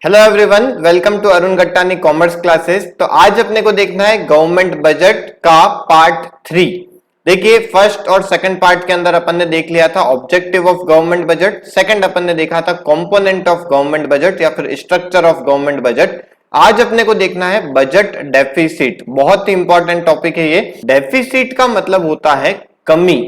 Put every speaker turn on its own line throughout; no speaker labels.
Hello everyone, welcome to Arun Gattani commerce classes. तो आज अपने को देखना है गवर्नमेंट बजट का पार्ट 3। देखिए, फर्स्ट और सेकंड पार्ट के अंदर अपन ने देख लिया था objective of government budget, second अपन ने देखा था कंपोनेंट ऑफ गवर्नमेंट बजट या फिर स्ट्रक्चर ऑफ गवर्नमेंट बजट। आज अपने को देखना है बजट डेफिसिट। बहुत ही इंपॉर्टेंट टॉपिक है ये। डेफिसिट का मतलब होता है कमी,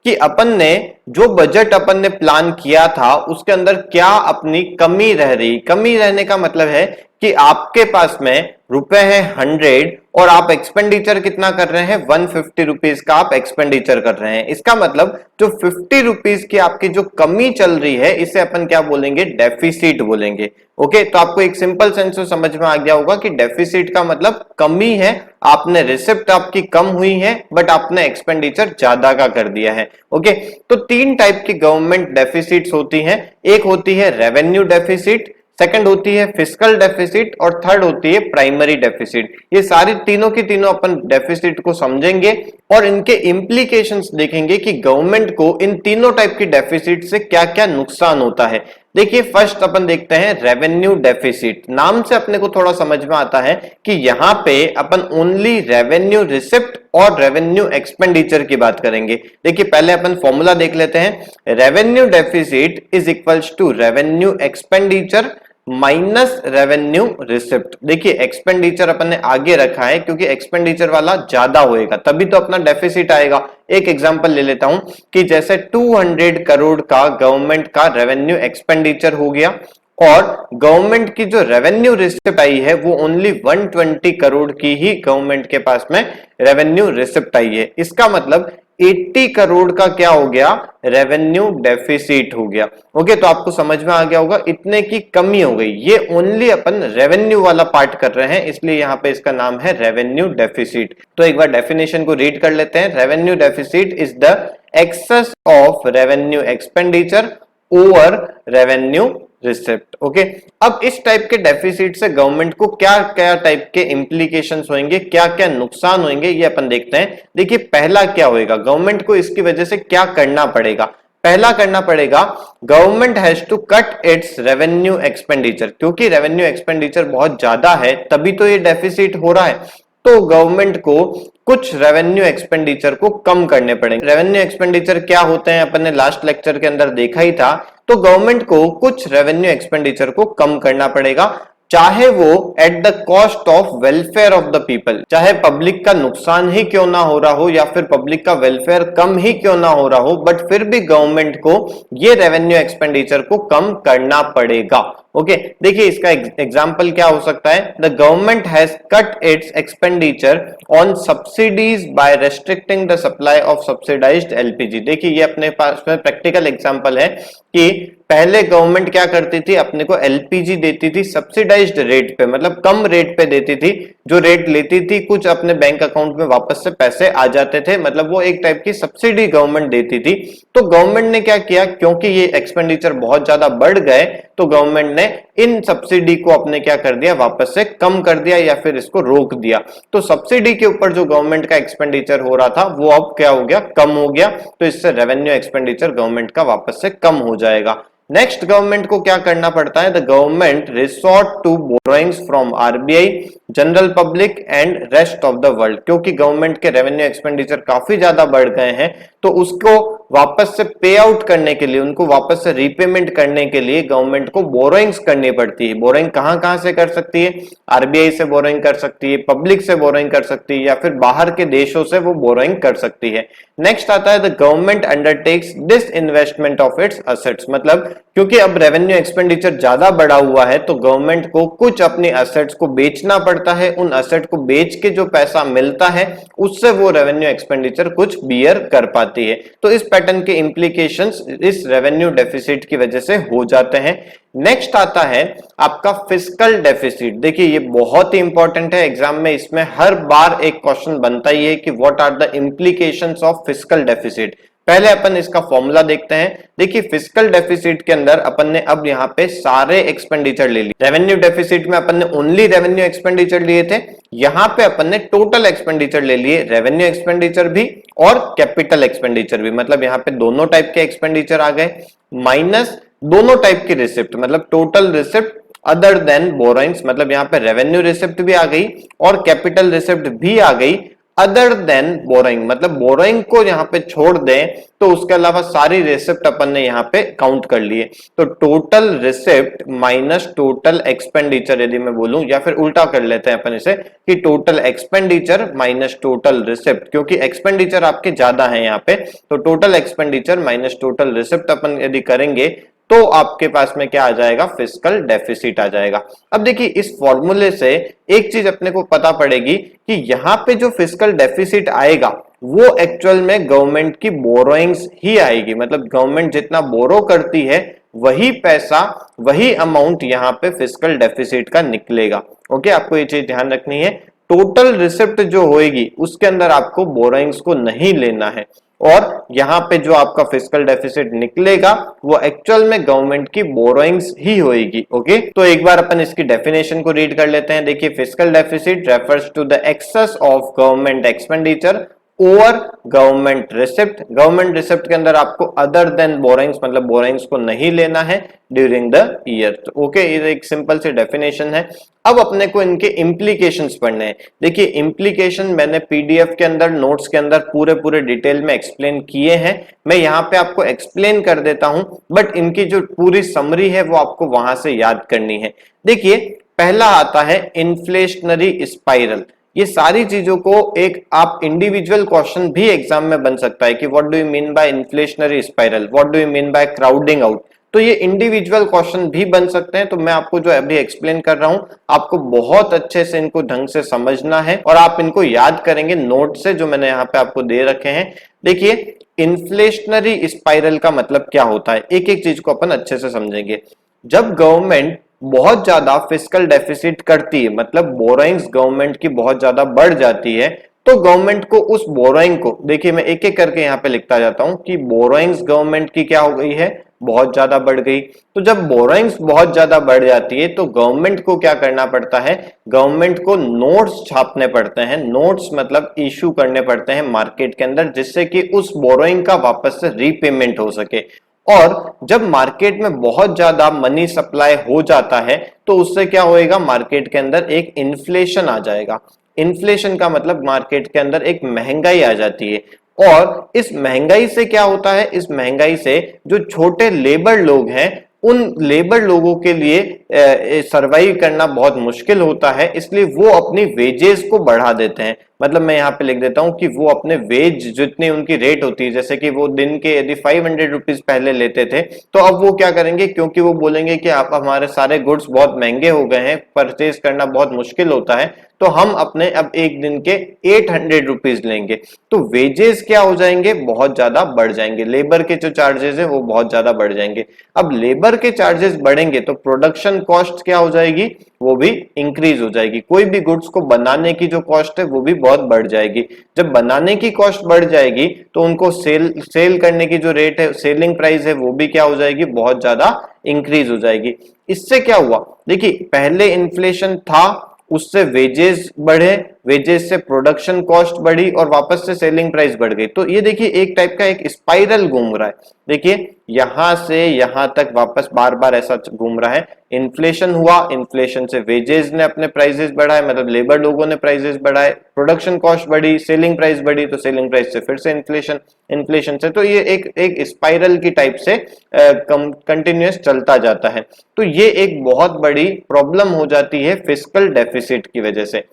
कि अपन ने जो बजट अपन ने प्लान किया था उसके अंदर क्या अपनी कमी रह रही। कमी रहने का मतलब है कि आपके पास में रुपए है 100 और आप एक्सपेंडिचर कितना कर रहे हैं, 150 रुपीज का आप एक्सपेंडिचर कर रहे हैं। इसका मतलब जो 50 रुपीज की आपकी जो कमी चल रही है इसे अपन क्या बोलेंगे, डेफिसिट बोलेंगे। ओके, तो आपको एक सिंपल सेंस में समझ में आ गया होगा कि डेफिसिट का मतलब कमी है। आपने रिसिप्ट आपकी कम हुई है बट आपने एक्सपेंडिचर ज्यादा का कर दिया है। ओके, तो तीन टाइप की गवर्नमेंट डेफिसिट्स होती हैं। एक होती है रेवेन्यू डेफिसिट, सेकंड होती है फिस्कल डेफिसिट और थर्ड होती है प्राइमरी डेफिसिट। ये सारी तीनों की तीनों अपन डेफिसिट को समझेंगे और इनके इंप्लीकेशंस देखेंगे कि गवर्नमेंट को इन तीनों टाइप की डेफिसिट से क्या क्या नुकसान होता है। देखिए, फर्स्ट अपन देखते हैं रेवेन्यू डेफिसिट। नाम से अपने को थोड़ा समझ में आता है कि यहाँ पे अपन ओनली रेवेन्यू रिसिप्ट और रेवेन्यू एक्सपेंडिचर की बात करेंगे। देखिए, पहले अपन फॉर्मूला देख लेते हैं। Revenue deficit is equals to revenue expenditure minus revenue receipt. देखिए, एक्सपेंडिचर अपन ने आगे रखा है क्योंकि एक्सपेंडिचर वाला ज्यादा होएगा तभी तो अपना डेफिसिट आएगा। एक एग्जांपल ले लेता हूं कि जैसे 200 करोड़ का गवर्नमेंट का रेवेन्यू एक्सपेंडिचर हो गया और गवर्नमेंट की जो रेवेन्यू रिसिप्ट आई है वो ओनली 120 करोड़ की ही गवर्नमेंट के पास में रेवेन्यू रिसिप्ट आई है। इसका मतलब 80 करोड़ का क्या हो गया, रेवेन्यू डेफिसिट हो गया। ओके, तो आपको समझ में आ गया होगा इतने की कमी हो गई। ये ओनली अपन रेवेन्यू वाला पार्ट कर रहे हैं इसलिए यहां पे इसका नाम है रेवेन्यू डेफिसिट। तो एक बार डेफिनेशन को रीड कर लेते हैं। Revenue deficit is the excess of revenue expenditure over revenue receipt. Okay, अब इस टाइप के डेफिसिट से गवर्नमेंट को क्या क्या टाइप के इंप्लीकेशंस होंगे, क्या क्या नुकसान होंगे, ये अपन देखते हैं। देखिए, पहला क्या होएगा, गवर्नमेंट को इसकी वजह से क्या करना पड़ेगा। पहला करना पड़ेगा, government has to cut its revenue expenditure. क्योंकि रेवेन्यू एक्सपेंडिचर बहुत ज्यादा है तभी तो ये डेफिसिट हो रहा है। तो गवर्नमेंट को कुछ रेवेन्यू एक्सपेंडिचर को कम करने पड़ेंगे। रेवेन्यू एक्सपेंडिचर क्या होते हैं अपन ने लास्ट लेक्चर के अंदर देखा ही था। तो गवर्नमेंट को कुछ रेवेन्यू एक्सपेंडिचर को कम करना पड़ेगा, चाहे वो at the cost of welfare of the people, चाहे पब्लिक का नुकसान ही क्यों ना हो रहा हो या फिर पब्लिक का वेलफेयर कम ही क्यों ना हो रहा हो, बट फिर भी गवर्नमेंट को ये रेवेन्यू एक्सपेंडिचर को कम करना पड़ेगा। ओके, देखिए इसका एग्जांपल क्या हो सकता है। The government has cut its expenditure on subsidies by restricting the supply of subsidised LPG. देखिए, ये अपने पास में प्रैक्टिकल एग्जांपल है कि पहले गवर्नमेंट क्या करती थी, अपने को एलपीजी देती थी सब्सिडाइज्ड रेट पे, मतलब कम रेट पे देती थी। जो रेट लेती थी कुछ अपने बैंक अकाउंट में वापस से पैसे आ जाते थे, मतलब वो एक टाइप की सब्सिडी गवर्नमेंट देती थी। तो गवर्नमेंट ने क्या किया, क्योंकि ये एक्सपेंडिचर बहुत ज्यादा बढ़ गए तो गवर्नमेंट ने इन सब्सिडी को अपने क्या कर दिया, वापस से कम कर दिया या फिर इसको रोक दिया। तो सब्सिडी के ऊपर जो गवर्नमेंट का एक्सपेंडिचर हो रहा था वो अब क्या हो गया, कम हो गया। तो इससे रेवेन्यू एक्सपेंडिचर गवर्नमेंट का वापस से कम हो जाएगा। नेक्स्ट, गवर्नमेंट को क्या करना पड़ता है, the government resort to borrowings from RBI, general public and rest of the world. क्योंकि गवर्नमेंट के रेवेन्यू एक्सपेंडिचर काफी ज्यादा बढ़ गए हैं तो उसको वापस से पे आउट करने के लिए, उनको वापस से रीपेमेंट करने के लिए गवर्नमेंट को बोरोइंग्स करनी पड़ती है। बोरोइंग कहां कहां से कर सकती है, आरबीआई से बोरोइंग कर सकती है, पब्लिक से बोरोइंग कर सकती है या फिर बाहर के देशों से वो बोरोइंग कर सकती है। नेक्स्ट आता है the government undertakes this investment of its assets. मतलब क्योंकि अब रेवेन्यू एक्सपेंडिचर ज्यादा बढ़ा हुआ है तो गवर्नमेंट को कुछ अपने असेट्स को बेचना पड़ता है। उन असेट को बेच के जो पैसा मिलता है उससे वो रेवेन्यू एक्सपेंडिचर कुछ बियर कर पाती है। तो इस पैटर्न के इंप्लीकेशंस इस रेवेन्यू डेफिसिट की वजह से हो जाते हैं। नेक्स्ट आता है आपका फिस्कल डेफिसिट। देखिए, ये बहुत ही इंपॉर्टेंट है, एग्जाम में इसमें हर बार एक क्वेश्चन बनता ही है कि what are the implications of fiscal deficit. पहले अपन इसका फॉर्मूला देखते हैं। देखिए, फिस्कल डेफिसिट के अंदर अपन ने अब यहाँ पे सारे एक्सपेंडिचर ले लिए। रेवेन्यू डेफिसिट में अपन ने ओनली रेवेन्यू एक्सपेंडिचर लिए थे, यहाँ पे अपन ने टोटल एक्सपेंडिचर ले लिए, रेवेन्यू एक्सपेंडिचर भी और कैपिटल एक्सपेंडिचर भी। मतलब यहाँ पे दोनों टाइप के एक्सपेंडिचर आ गए, माइनस दोनों टाइप की रिसिप्ट, मतलब total receipt other than borrowings, मतलब यहाँ पे रेवेन्यू रिसिप्ट भी आ गई और कैपिटल रिसिप्ट भी आ गई, अदर देन बोरोइंग मतलब बोरोइंग को यहाँ पे छोड़ दें तो उसके अलावा सारी रिसिप्ट अपन ने यहाँ पे काउंट कर लिए। तो total receipt minus total expenditure, यदि मैं बोलूं, या फिर उल्टा कर लेते हैं अपन इसे कि total expenditure minus total receipt, क्योंकि एक्सपेंडिचर आपके ज्यादा है यहाँ पे, तो total expenditure minus total receipt अपन यदि करेंगे तो आपके पास में क्या आ जाएगा, फिस्कल डेफिसिट आ जाएगा। अब देखिए इस फॉर्मूले से एक चीज अपने को पता पड़ेगी कि यहाँ पे जो फिस्कल डेफिसिट आएगा वो एक्चुअल में गवर्नमेंट की बोरोइंग्स ही आएगी, मतलब गवर्नमेंट जितना बोरो करती है वही पैसा, वही अमाउंट यहाँ पे फिस्कल डेफिसिट का निकलेगा। ओके, आपको ये चीज ध्यान रखनी है, टोटल रिसिप्ट जो होएगी उसके अंदर आपको बोरोइंग्स को नहीं लेना है, और यहाँ पे जो आपका फिस्कल डेफिसिट निकलेगा वो एक्चुअल में गवर्नमेंट की बोरोइंग्स ही होएगी। ओके, तो एक बार अपन इसकी डेफिनेशन को रीड कर लेते हैं। देखिए, fiscal deficit refers to the excess of government expenditure over government receipt. Government receipt के अंदर आपको अदर देन बोरोइंग्स मतलब बोरोइंग्स को नहीं लेना है ड्यूरिंग द ईयर। ओके, ये एक सिंपल सी डेफिनेशन है। अब अपने को इनके इम्प्लीकेशंस पढ़ने हैं। देखिए, इम्प्लीकेशन मैंने पीडीएफ के अंदर, नोट्स के अंदर पूरे डिटेल में एक्सप्लेन किए हैं, मैं यहाँ पे आपको एक्सप्लेन कर देता हूं, बट इनकी जो पूरी समरी है वो आपको वहां से याद करनी है। देखिए, पहला आता है इन्फ्लेशनरी स्पाइरल। ये सारी चीजों को एक आप इंडिविजुअल क्वेश्चन भी एग्जाम में बन सकता है कि what do you mean by inflationary spiral, what do you mean by crowding out, तो ये इंडिविजुअल क्वेश्चन भी बन सकते हैं। तो मैं आपको जो अभी एक्सप्लेन कर रहा हूं, आपको बहुत अच्छे से इनको ढंग से समझना है और आप इनको याद करेंगे नोट से जो मैंने यहाँ पे आपको दे रखे हैं। देखिए, इन्फ्लेशनरी स्पाइरल का मतलब क्या होता है, एक एक चीज को अपन अच्छे से समझेंगे। जब गवर्नमेंट बहुत ज्यादा फिस्कल डेफिसिट करती है, मतलब बोरोइंग्स गवर्नमेंट की बहुत ज्यादा बढ़ जाती है, तो गवर्नमेंट को उस बोरोइंग को, देखिए मैं एक एक करके यहाँ पे लिखता जाता हूं कि बोरोइंग्स गवर्नमेंट की क्या हो गई है, बहुत ज्यादा बढ़ गई। तो जब बोरोइंग्स बहुत ज्यादा बढ़ जाती है तो गवर्नमेंट को क्या करना पड़ता है, गवर्नमेंट को नोट्स छापने पड़ते हैं। नोट्स मतलब इशू करने पड़ते हैं मार्केट के अंदर, जिससे कि उस बोरोइंग का वापस से रीपेमेंट हो सके। और जब मार्केट में बहुत ज्यादा मनी सप्लाई हो जाता है तो उससे क्या होएगा, मार्केट के अंदर एक इन्फ्लेशन आ जाएगा। इन्फ्लेशन का मतलब मार्केट के अंदर एक महंगाई आ जाती है, और इस महंगाई से क्या होता है, इस महंगाई से जो छोटे लेबर लोग हैं उन लेबर लोगों के लिए सरवाइव करना बहुत मुश्किल होता है, इसलिए वो अपनी वेजेस को बढ़ा देते हैं। मतलब मैं यहाँ पे लिख देता हूं कि वो अपने वेज जितनी उनकी रेट होती है, जैसे कि वो दिन के यदि 500 रुपीज पहले लेते थे, तो अब वो क्या करेंगे, क्योंकि वो बोलेंगे कि आप हमारे सारे गुड्स बहुत महंगे हो गए हैं, परचेज करना बहुत मुश्किल होता है, तो हम अपने अब एक दिन के 800 रुपीज लेंगे। तो वेजेस क्या हो जाएंगे, बहुत ज्यादा बढ़ जाएंगे, लेबर के जो चार्जेस है वो बहुत ज्यादा बढ़ जाएंगे। अब लेबर के चार्जेस बढ़ेंगे तो प्रोडक्शन कॉस्ट क्या हो जाएगी, वो भी इंक्रीज हो जाएगी। कोई भी गुड्स को बनाने की जो कॉस्ट है वो भी बहुत बढ़ जाएगी। जब बनाने की कॉस्ट बढ़ जाएगी तो उनको सेल करने की जो रेट है, सेलिंग प्राइस है, वो भी क्या हो जाएगी, बहुत ज्यादा इंक्रीज हो जाएगी। इससे क्या हुआ, देखिए पहले इन्फ्लेशन था, उससे वेजेस बढ़े, वेजेस से प्रोडक्शन कॉस्ट बढ़ी और वापस से सेलिंग प्राइस बढ़ गई। तो ये देखिए एक टाइप का एक स्पाइरल घूम रहा है। देखिए यहां से यहां तक वापस बार बार ऐसा घूम रहा है। इन्फ्लेशन हुआ, इन्फ्लेशन से वेजेस ने अपने प्राइसेस बढ़ाए, मतलब लेबर लोगों ने प्राइसेस बढ़ाए, प्रोडक्शन कॉस्ट बढ़ी, सेलिंग प्राइस बढ़ी, तो सेलिंग प्राइस से फिर से इन्फ्लेशन, इन्फ्लेशन से, तो ये एक स्पाइरल की टाइप से कंटिन्यूअस चलता जाता है। तो ये एक बहुत बड़ी प्रॉब्लम हो जाती है फिस्कल डेफिसिट की वजह से।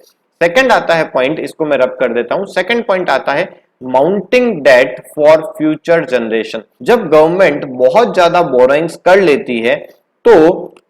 सेकंड आता है पॉइंट, इसको मैं रब कर देता हूं। सेकंड पॉइंट आता है mounting debt for future generation. जब गवर्नमेंट बहुत ज्यादा बोरोइंग्स कर लेती है तो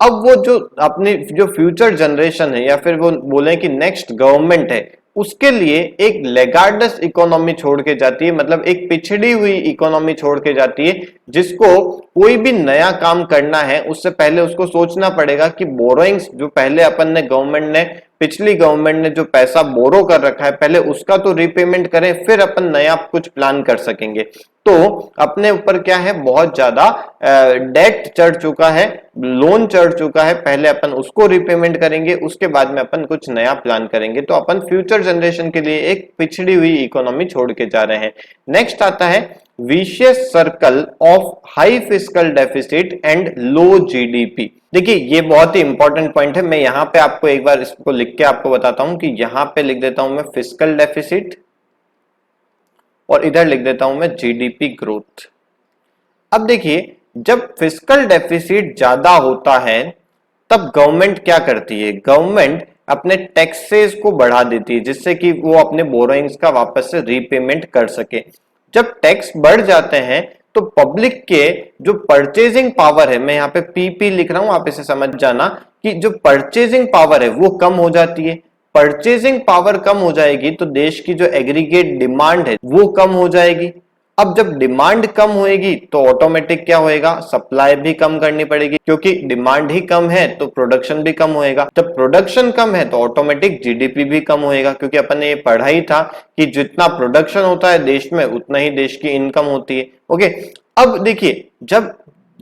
अब वो जो अपनी जो फ्यूचर जनरेशन है, या फिर वो बोले कि नेक्स्ट गवर्नमेंट है, उसके लिए एक लेगार्डस इकोनॉमी छोड़ के जाती है, मतलब एक पिछड़ी हुई इकोनॉमी छोड़ के जाती है, जिसको कोई भी नया काम करना है उससे पहले उसको सोचना पड़ेगा कि बोरोइंग्स जो पहले अपन ने गवर्नमेंट ने, पिछली गवर्नमेंट ने जो पैसा बोरो कर रखा है पहले उसका तो रीपेमेंट करें, फिर अपन नया कुछ प्लान कर सकेंगे। तो अपने ऊपर क्या है, बहुत ज्यादा डेट चढ़ चुका है, लोन चढ़ चुका है, पहले अपन उसको रीपेमेंट करेंगे, उसके बाद में अपन कुछ नया प्लान करेंगे। तो अपन फ्यूचर जनरेशन के लिए एक पिछड़ी हुई इकोनॉमी छोड़ के जा रहे हैं। नेक्स्ट आता है vicious circle of high fiscal deficit and low GDP. देखिए ये बहुत ही इंपॉर्टेंट पॉइंट है। मैं यहाँ पे आपको एक बार इसको लिख के आपको बताता हूं कि यहाँ पे लिख देता हूं मैं फिस्कल डेफिसिट और इधर लिख देता हूं मैं जीडीपी ग्रोथ। अब देखिए जब फिस्कल डेफिसिट ज्यादा होता है तब गवर्नमेंट क्या करती है, गवर्नमेंट अपने टैक्सेस को बढ़ा देती है जिससे कि वो अपने बोरोइंग्स का वापस से रीपेमेंट कर सके। जब टैक्स बढ़ जाते हैं तो पब्लिक के जो परचेजिंग पावर है, मैं यहाँ पे पीपी लिख रहा हूं, आप इसे समझ जाना कि जो परचेजिंग पावर है वो कम हो जाती है। परचेजिंग पावर कम हो जाएगी तो देश की जो एग्रीगेट डिमांड है वो कम हो जाएगी। अब जब डिमांड कम होएगी तो ऑटोमेटिक क्या होएगा, सप्लाई भी कम करनी पड़ेगी, क्योंकि डिमांड ही कम है तो प्रोडक्शन भी कम होएगा। जब प्रोडक्शन कम है तो ऑटोमेटिक जीडीपी भी कम होएगा, क्योंकि अपन ने ये पढ़ा ही था कि जितना प्रोडक्शन होता है देश में उतना ही देश की इनकम होती है। ओके, अब देखिए जब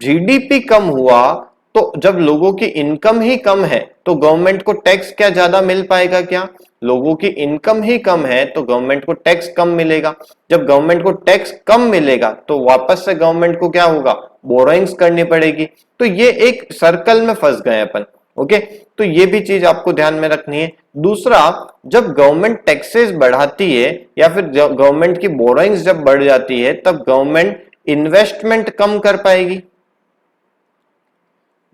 जीडीपी कम हुआ तो जब लोगों की इनकम ही कम है तो गवर्नमेंट को टैक्स क्या ज्यादा मिल पाएगा क्या? लोगों की इनकम ही कम है तो गवर्नमेंट को टैक्स कम मिलेगा। जब गवर्नमेंट को टैक्स कम मिलेगा तो वापस से गवर्नमेंट को क्या होगा, बोरोइंग्स करनी पड़ेगी। तो ये एक सर्कल में फंस गए अपन। ओके, तो ये भी चीज आपको ध्यान में रखनी है। दूसरा, जब गवर्नमेंट टैक्सेस बढ़ाती है या फिर गवर्नमेंट की बोरोइंग्स जब बढ़ जाती है तब गवर्नमेंट इन्वेस्टमेंट कम कर पाएगी।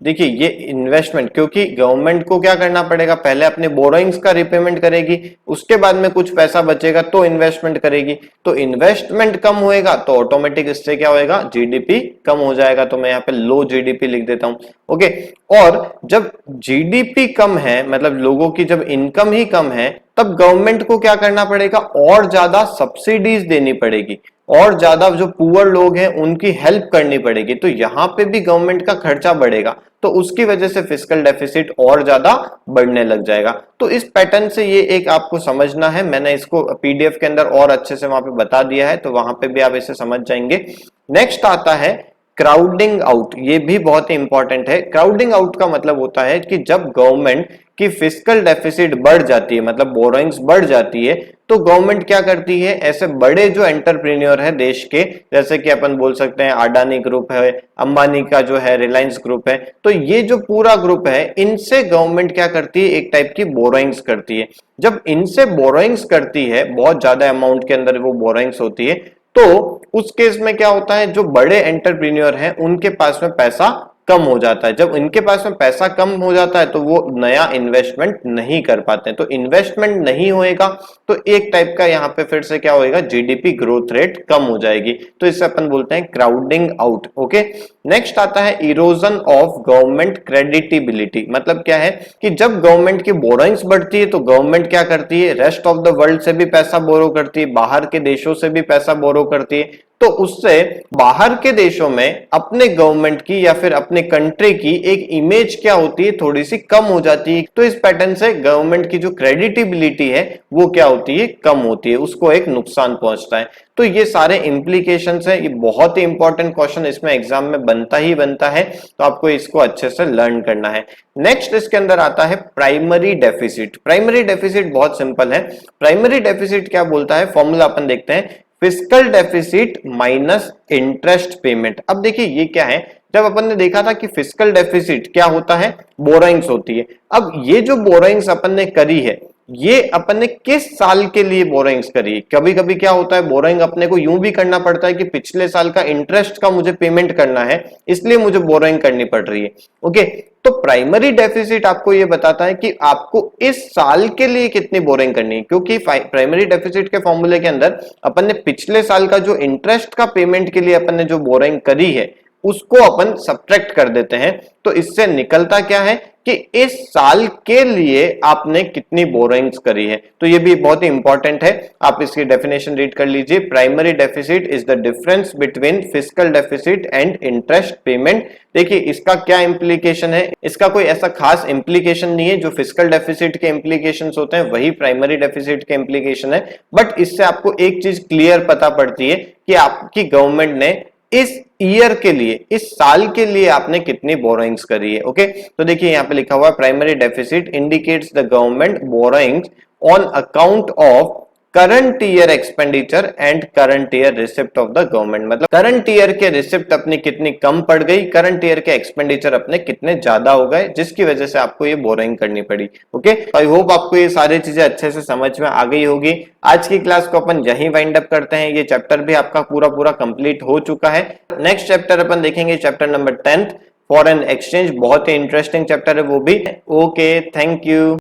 देखिए ये इन्वेस्टमेंट, क्योंकि गवर्नमेंट को क्या करना पड़ेगा, पहले अपने बोरोइंग्स का रिपेमेंट करेगी, उसके बाद में कुछ पैसा बचेगा तो इन्वेस्टमेंट करेगी। तो इन्वेस्टमेंट कम होएगा तो ऑटोमेटिक इससे क्या होएगा, जीडीपी कम हो जाएगा। तो मैं यहाँ पे लो जीडीपी लिख देता हूं। ओके, और जब जीडीपी कम है, मतलब लोगों की जब इनकम ही कम है, तब गवर्नमेंट को क्या करना पड़ेगा, और ज्यादा सब्सिडीज देनी पड़ेगी, और ज्यादा जो पुअर लोग हैं उनकी हेल्प करनी पड़ेगी। तो यहां पे भी गवर्नमेंट का खर्चा बढ़ेगा, तो उसकी वजह से फिस्कल डेफिसिट और ज्यादा बढ़ने लग जाएगा। तो इस पैटर्न से ये एक आपको समझना है। मैंने इसको पीडीएफ के अंदर और अच्छे से वहां पे बता दिया है, तो वहां पे भी आप इसे समझ जाएंगे। नेक्स्ट आता है क्राउडिंग आउट। ये भी बहुत ही इंपॉर्टेंट है। क्राउडिंग आउट का मतलब होता है कि जब गवर्नमेंट की फिस्कल डेफिसिट बढ़ जाती है, मतलब बोरोइंग्स बढ़ जाती है, तो गवर्नमेंट क्या करती है, ऐसे बड़े जो एंटरप्रेन्योर है देश के, जैसे कि अपन बोल सकते हैं अडानी ग्रुप है, अंबानी का जो है रिलायंस ग्रुप है, तो ये जो पूरा ग्रुप है इनसे गवर्नमेंट क्या करती है, एक टाइप की बोरोइंग्स करती है। जब इनसे बोरोइंग्स करती है, बहुत ज्यादा अमाउंट के अंदर वो बोरोइंग्स होती है, तो उस केस में क्या होता है, जो बड़े एंटरप्रेन्योर हैं उनके पास में पैसा कम हो जाता है। जब इनके पास में पैसा कम हो जाता है तो वो नया इन्वेस्टमेंट नहीं कर पाते हैं। तो इन्वेस्टमेंट नहीं होएगा तो एक टाइप का यहाँ पे फिर से क्या होएगा, जीडीपी ग्रोथ रेट कम हो जाएगी। तो इससे अपन बोलते हैं क्राउडिंग आउट। ओके, नेक्स्ट आता है इरोजन ऑफ गवर्नमेंट क्रेडिटेबिलिटी। मतलब क्या है कि जब गवर्नमेंट की बोरोइंग्स बढ़ती है तो गवर्नमेंट क्या करती है, रेस्ट ऑफ द वर्ल्ड से भी पैसा बोरो करती है, बाहर के देशों से भी पैसा बोरो करती है। तो उससे बाहर के देशों में अपने गवर्नमेंट की या फिर अपने कंट्री की एक इमेज क्या होती है, थोड़ी सी कम हो जाती है। तो इस पैटर्न से गवर्नमेंट की जो क्रेडिटेबिलिटी है वो क्या होती है, कम होती है, उसको एक नुकसान पहुंचता है। तो ये सारे इंप्लीकेशंस है। ये बहुत ही इंपॉर्टेंट क्वेश्चन इसमें एग्जाम में बनता ही बनता है, तो आपको इसको अच्छे से लर्न करना है। नेक्स्ट इसके अंदर आता है प्राइमरी डेफिसिट। प्राइमरी डेफिसिट बहुत सिंपल है। प्राइमरी डेफिसिट क्या बोलता है, फॉर्मूला अपन देखते हैं, fiscal deficit minus interest payment. अब देखिए ये क्या है, जब अपन ने देखा था कि फिस्कल डेफिसिट क्या होता है, बोरोइंग्स होती है। अब ये जो बोरोइंग्स अपन ने करी है, ये अपन ने किस साल के लिए बोरोइंग्स करी है। कभी कभी क्या होता है, बोरोइंग अपने को यूं भी करना पड़ता है कि पिछले साल का इंटरेस्ट का मुझे पेमेंट करना है, इसलिए मुझे बोरोइंग करनी पड़ रही है। ओके, तो प्राइमरी डेफिसिट आपको ये बताता है कि आपको इस साल के लिए कितनी बोरोइंग करनी है, क्योंकि प्राइमरी डेफिसिट के फॉर्मूले के अंदर अपन ने पिछले साल का जो इंटरेस्ट का पेमेंट के लिए अपन ने जो बोरोइंग करी है उसको अपन सब्ट्रैक्ट कर देते हैं। तो इससे निकलता क्या है कि इस साल के लिए आपने कितनी बोरोइंग्स करी है। तो ये भी बहुत ही इंपॉर्टेंट है, आप इसकी डेफिनेशन रीड कर लीजिए। Primary deficit is the difference between fiscal deficit and interest payment. देखिए इसका क्या इंप्लीकेशन है, इसका कोई ऐसा खास इंप्लीकेशन नहीं है। जो फिस्कल डेफिसिट के इंप्लीकेशंस होते हैं वही प्राइमरी डेफिसिट के इंप्लीकेशन है। बट इससे आपको एक चीज क्लियर पता पड़ती है कि आपकी गवर्नमेंट ने इस ईयर के लिए, इस साल के लिए आपने कितनी बोरोइंग्स करी है। ओके, तो देखिए यहां पे लिखा हुआ है primary deficit indicates the government borrowings on account of current year expenditure and current year receipt of the government, मतलब करंट ईयर के रिसिप्ट अपनी कितनी कम पड़ गई, करंट ईयर के एक्सपेंडिचर अपने कितने ज्यादा हो गए, जिसकी वजह से आपको ये बोरोइंग करनी पड़ी। ओके, आई होप आपको ये सारी चीजें अच्छे से समझ में आ गई होगी। आज की क्लास को अपन यहीं वाइंड अप करते हैं। ये चैप्टर भी आपका पूरा कंप्लीट हो चुका है। नेक्स्ट चैप्टर अपन देखेंगे चैप्टर नंबर 10 फॉरेन एक्सचेंज, बहुत ही इंटरेस्टिंग चैप्टर है वो भी। Okay, thank you.